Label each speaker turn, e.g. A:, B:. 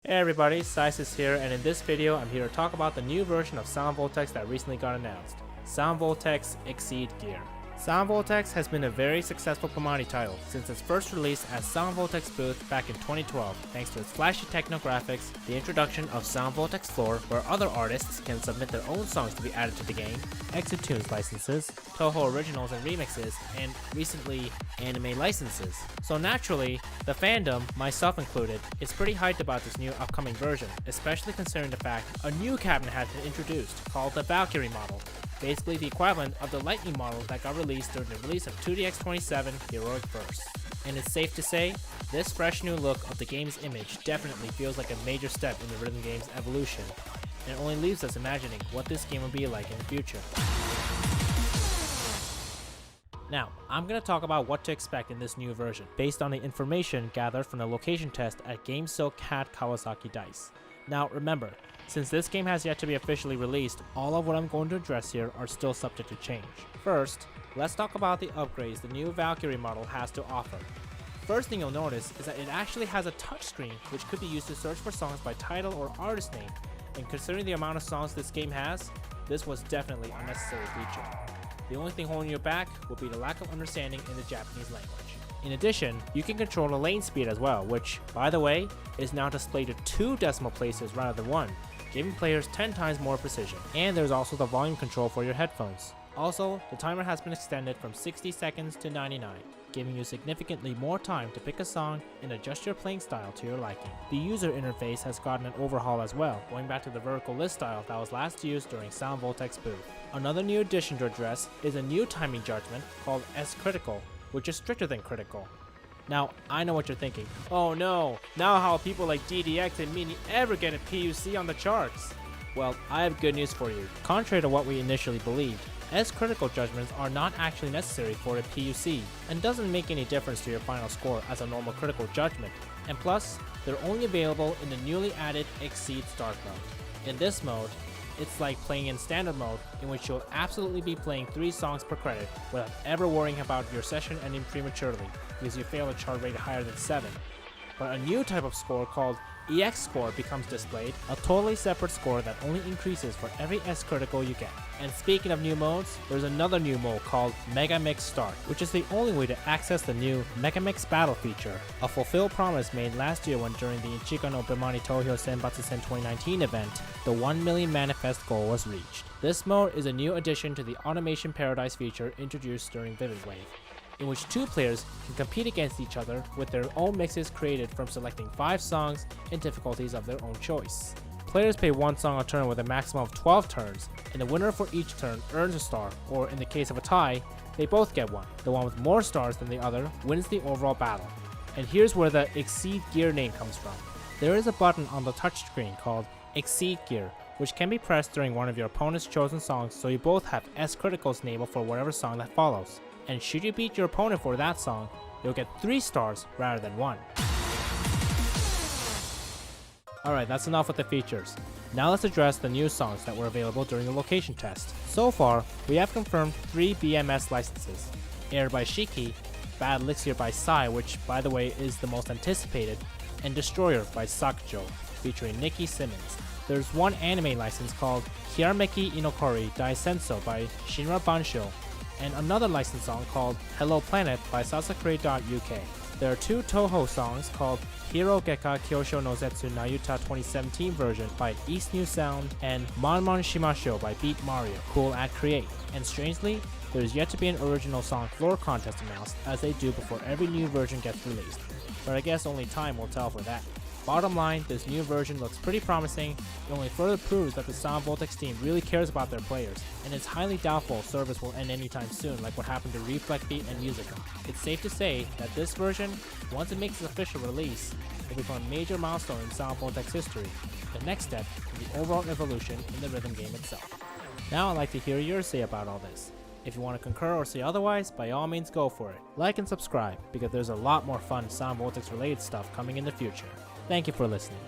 A: Hey everybody, Sisis here, and in this video I'm here to talk about the new version of Sound Voltex that recently got announced, Sound Voltex EXCEED GEAR. Sound Voltex has been a very successful commodity title since its first release as Sound Voltex Booth back in 2012, thanks to its flashy techno graphics, the introduction of Sound Voltex Floor where other artists can submit their own songs to be added to the game, Exit Tunes licenses, Toho originals and remixes, and recently anime licenses. So naturally, the fandom, myself included, is pretty hyped about this new upcoming version, especially considering the fact a new cabinet has been introduced called the BlackY model. Basically the equivalent of the Lightning model that got released during the release of 2DX27 Heroic Verse. And it's safe to say, this fresh new look of the game's image definitely feels like a major step in the rhythm game's evolution, and it only leaves us imagining what this game will be like in the future. Now, I'm going to talk about what to expect in this new version, based on the information gathered from the location test at GameSoCat Kawasaki Dice. Now remember, since this game has yet to be officially released, all of what I'm going to address here are still subject to change. First, let's talk about the upgrades the new BlackY model has to offer. First thing you'll notice is that it actually has a touchscreen which could be used to search for songs by title or artist name, and considering the amount of songs this game has, this was definitely a necessary feature. The only thing holding you back will be the lack of understanding in the Japanese language. In addition, you can control the lane speed as well, which, by the way, is now displayed at 2 decimal places rather than 1, giving players 10 times more precision. And there's also the volume control for your headphones. Also, the timer has been extended from 60 seconds to 99, giving you significantly more time to pick a song and adjust your playing style to your liking. The user interface has gotten an overhaul as well, going back to the vertical list style that was last used during Sound Voltex Booth. Another new addition to address is a new timing judgment called S-Critical, which is stricter than critical. Now, I know what you're thinking. Oh no, now how people like DDX and Mini ever get a PUC on the charts? Well, I have good news for you. Contrary to what we initially believed, S-Critical judgments are not actually necessary for a PUC, and doesn't make any difference to your final score as a normal critical judgment. And plus, they're only available in the newly added Exceed Start mode. In this mode, it's like playing in standard mode, in which you'll absolutely be playing 3 songs per credit without ever worrying about your session ending prematurely because you fail a chart rate higher than 7. But a new type of score called EX score becomes displayed, a totally separate score that only increases for every S-Critical you get. And speaking of new modes, there's another new mode called Mega Mix Start, which is the only way to access the new Mega Mix Battle feature, a fulfilled promise made last year when during the Ichigo no Bemani Tohyo Senbatsu-sen 2019 event, the 1 million manifest goal was reached. This mode is a new addition to the Automation Paradise feature introduced during Vivid Wave, in which 2 players can compete against each other with their own mixes created from selecting 5 songs and difficulties of their own choice. Players pay 1 song a turn with a maximum of 12 turns, and the winner for each turn earns a star, or in the case of a tie, they both get 1. The one with more stars than the other wins the overall battle. And here's where the Exceed Gear name comes from. There is a button on the touchscreen called Exceed Gear, which can be pressed during one of your opponent's chosen songs, so you both have S-Criticals enabled for whatever song that follows. And should you beat your opponent for that song, you'll get 3 stars rather than 1. Alright, that's enough with the features. Now let's address the new songs that were available during the location test. So far, we have confirmed 3 BMS licenses: Air by Shiki, Bad Elixir by Psy, which by the way is the most anticipated, and Destroyer by Sakujo, featuring Nikki Simmons. There's 1 anime license called Kirameki Inokori Dai Senso by Shinra Bansho, and another licensed song called Hello Planet by Sasakure.uk. There are 2 Toho songs called Hiro Geka Kyosho no Zetsu Nayuta 2017 version by East New Sound and Monmon Shimasho by Beat Mario, cool at Create. And strangely, there is yet to be an original song floor contest announced, as they do before every new version gets released. But I guess only time will tell for that. Bottom line, this new version looks pretty promising. It only further proves that the Sound Voltex team really cares about their players, and it's highly doubtful service will end anytime soon like what happened to Reflect Beat and Musica. It's safe to say that this version, once it makes its official release, will become a major milestone in Sound Voltex history, the next step in the overall evolution in the rhythm game itself. Now I'd like to hear your say about all this. If you want to concur or say otherwise, by all means go for it. Like and subscribe, because there's a lot more fun Sound Voltex related stuff coming in the future. Thank you for listening.